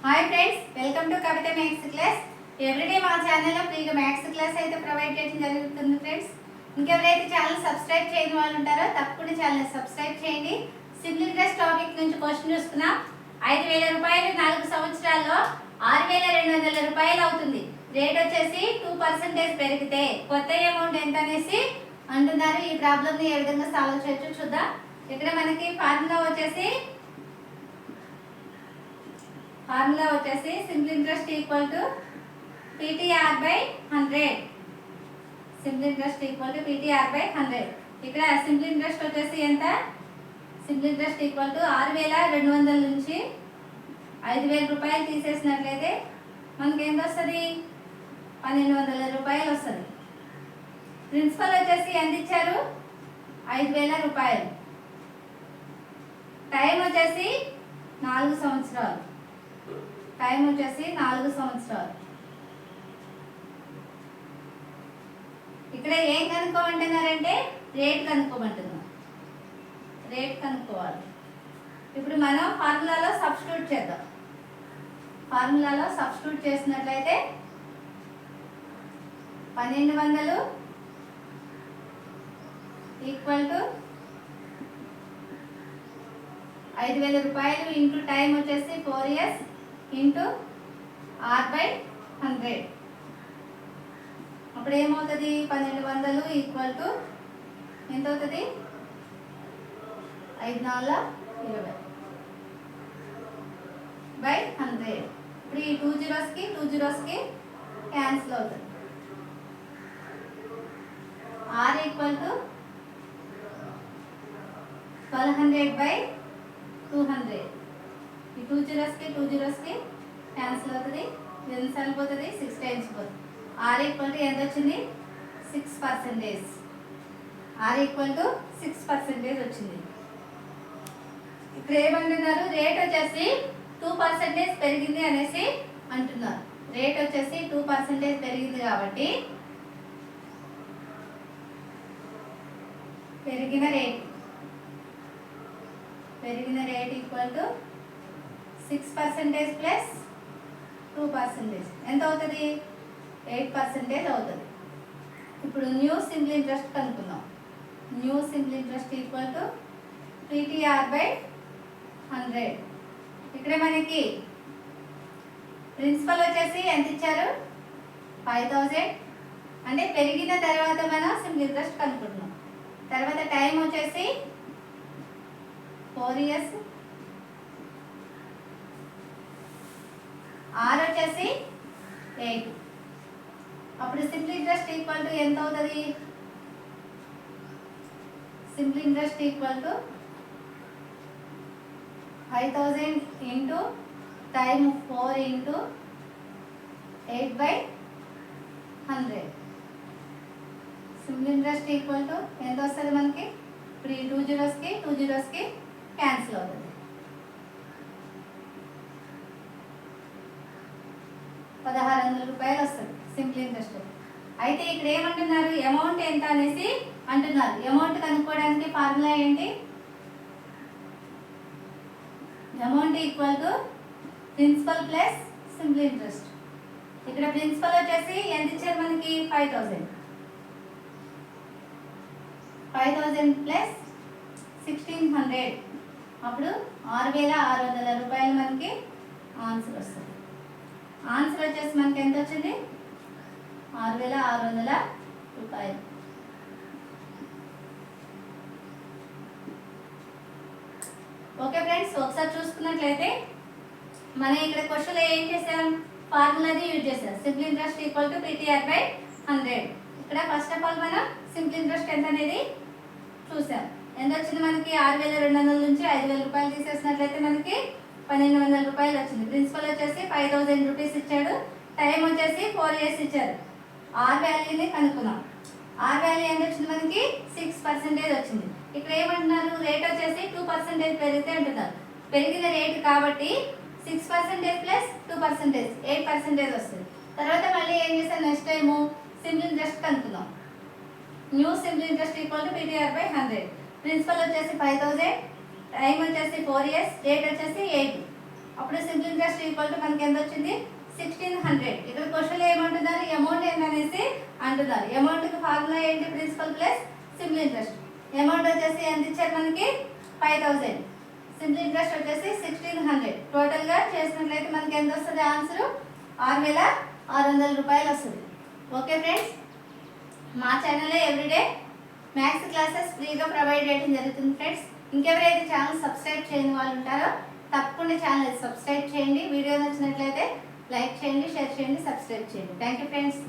Hi friends, welcome to Kavitha maths class. Everyday మా ఛానల్లో ఫ్రీగా మ్యాథ్స్ క్లాస్ అయితే ప్రొవైడ్ చేయడం జరుగుతుంది ఫ్రెండ్స్. ఇంకెవరైతే ఛానల్ సబ్స్క్రైబ్ చేయని వాళ్ళు ఉంటారో తప్పకుండా ఛానల్ సబ్స్క్రైబ్ చేయండి. సింపుల్ ఇంట్రెస్ట్ టాపిక్ నుంచి క్వశ్చన్ చూసుకున్నాం. 5,000 రూపాయలు 4 సంవత్సరాల్లో 6,200 రూపాయలు అవుతుంది. రేట్ వచ్చేసి 2% పెరిగితే కొత్త అమౌంట్ ఎంత అనేసి అంటున్నారు. ఈ ప్రాబ్లమ్ని ఏ విధంగా సాల్వ్ చేయొచ్చు చూద్దాం. ఇక్కడ మనకి ఫార్ములా వచ్చేసి simple interest equal to PTR/100. Simple interest equal to PTR/100. ఇక్కడ సింపుల్ ఇంట్రెస్ట్ వచ్చేసి ఎంత? సింపుల్ ఇంట్రెస్ట్ ఈక్వల్ టు 6,200 నుంచి 5,000 రూపాయలు తీసేసినట్లయితే మనకి ఎంత వస్తుంది? 1,200 రూపాయలు వస్తుంది. ప్రిన్సిపల్ వచ్చేసి ఎంత ఇచ్చారు? 5,000 రూపాయలు. టైం వచ్చేసి 4 సంవత్సరాలు. ఇక్కడ ఏం కనుక్కోమంటున్నారంటే రేట్ కనుక్కోమంటున్నారు. రేట్ కనుక్కోవాలి. ఇప్పుడు మనం ఫార్ములాలో సబ్స్టిట్యూట్ చేద్దాం. ఫార్ములాలో సబ్స్టిట్యూట్ చేసినట్లయితే 1,200 ఈక్వల్ టు 5,000 రూపాయలు ఇంటూ టైం వచ్చేసి 4 years ఇంటూ R/100. అప్పుడు ఏమవుతుంది? 1,200 ఈక్వల్ టు ఎంత అవుతుంది? 5,420 బై 100. ఇప్పుడు ఈ 2 zeros కి క్యాన్సిల్ అవుతుంది. R equal to 1,200 by 200. ఈ 2 zeros కి క్యాన్సిల్ అవుతుంది. ఎంత సరిపోతుంది? 6 times 4. R ఈక్వల్ టు ఎంత వచ్చింది? 6%. R ఈక్వల్ టు 6% వచ్చింది. ఇక్కడ ఏమంటున్నారు? రేట్ వచ్చేసి 2% పెరిగింది అనేసి అంటున్నారు. రేట్ వచ్చేసి 2% పెరిగింది కాబట్టి పెరిగిన రేట్ ఈక్వల్ టు 6% ప్లస్ 2% ఎంత అవుతుంది? 8% అవుతుంది. ఇప్పుడు న్యూ సింపుల్ ఇంట్రెస్ట్ కనుక్కుందాం. New simple interest equal to PTR/100. ఇక్కడ మనకి ప్రిన్సిపల్ వచ్చేసి ఎంత ఇచ్చారు? 5,000. అంటే పెరిగిన తర్వాత మనం సింపుల్ ఇంట్రెస్ట్ కనుక్కుంటున్నాం. తర్వాత టైం వచ్చేసి 4 years. R వచ్చేసి 8. అప్పుడు సింపుల్ ఇంట్రెస్ట్ ఈక్వల్ టు ఎంత అవుతుంది? Simple interest equal to 5,000 into time 4 into 8/100. Simple interest equal to ఎంత వస్తుంది మనకి? ఇప్పుడు ఈ 2 zeros కి క్యాన్సిల్ అవుతుంది. 1,600 రూపాయలు వస్తుంది సింపుల్ ఇంట్రెస్ట్. అయితే ఇక్కడ ఏమంటున్నారు? అమౌంట్ ఎంత అనేసి అంటున్నారు. అమౌంట్ కనుక్కోవడానికి ఫార్ములా ఏంటి? Amount equal to principal plus simple interest. ఇక్కడ ప్రిన్సిపల్ వచ్చేసి ఎంత ఇచ్చారు మనకి? 5,000 ప్లస్ 1,600. అప్పుడు 6,600 రూపాయలు మనకి ఆన్సర్ వస్తుంది. ఆన్సర్ వచ్చేసి మనకి ఎంత వచ్చింది? 6,600 రూపాయలు. ఓకే ఫ్రెండ్స్, ఒకసారి చూసుకున్నట్లయితే మనం ఇక్కడ క్వశ్చన్లో ఏం చేసాం? ఫార్ములాని యూజ్ చేసాం. Simple interest equal to PTR/100. ఇక్కడ ఫస్ట్ ఆఫ్ ఆల్ మనం సింపుల్ ఇంట్రెస్ట్ ఎంత అనేది చూసాం. ఎంత వచ్చింది మనకి? 6,200 నుంచి 5,000 రూపాయలు తీసేసినట్లయితే మనకి 1,200 రూపాయలు వచ్చింది. ప్రిన్సిపల్ వచ్చేసి 5,000 రూపీస్ ఇచ్చాడు. టైం వచ్చేసి 4 years ఇచ్చారు. ఆర్ వాల్యూని కనుక్కున్నాం. ఆర్ వాల్యూ ఎంత వచ్చింది మనకి? 6% వచ్చింది. ఇక్కడ ఏమంటున్నారు? రేట్ వచ్చేసి 2% పెరిగితే అంటున్నారు. పెరిగిన రేట్ కాబట్టి 6% ప్లస్ 2% 8% వస్తుంది. తర్వాత మళ్ళీ ఏం చేస్తాం? నెక్స్ట్ టైము సింపుల్ ఇంట్రెస్ట్ కనుక్కుందాం. New simple interest equal to PTR/100. Principal వచ్చేసి 5,000, టైం వచ్చేసి 4 years, డేట్ వచ్చేసి 8. అప్పుడు సింపుల్ ఇంట్రెస్ట్ ఈక్వల్ టు మనకి ఎంత వచ్చింది 1600. ఇక్కడ క్వశ్చన్ ఏమంటున్నారు, అమౌంట్ ఏంటనేసి అంటున్నారు. అమౌంట్కి ఫార్ములా ఏంటి, principal plus simple interest. Amount వచ్చేసి ఎంత ఇచ్చారు మనకి 5000, సింపుల్ ఇంట్రెస్ట్ వచ్చేసి 1600. టోటల్గా చేసినట్లయితే మనకి ఎంత వస్తుంది, ఆన్సర్ 6600 రూపాయలు వస్తుంది. ఓకే ఫ్రెండ్స్, మా ఛానల్లో ఎవ్రీడే మ్యాథ్స్ క్లాసెస్ ఫ్రీగా ప్రొవైడ్ చేయడం జరుగుతుంది ఫ్రెండ్స్. ఇంకెవరైతే ఛానల్ సబ్స్క్రైబ్ చేయని వాళ్ళు ఉంటారో తప్పకుండా ఛానల్ సబ్స్క్రైబ్ చేయండి. వీడియో నచ్చినట్లయితే లైక్ చేయండి, షేర్ చేయండి, సబ్స్క్రైబ్ చేయండి. Thank you friends.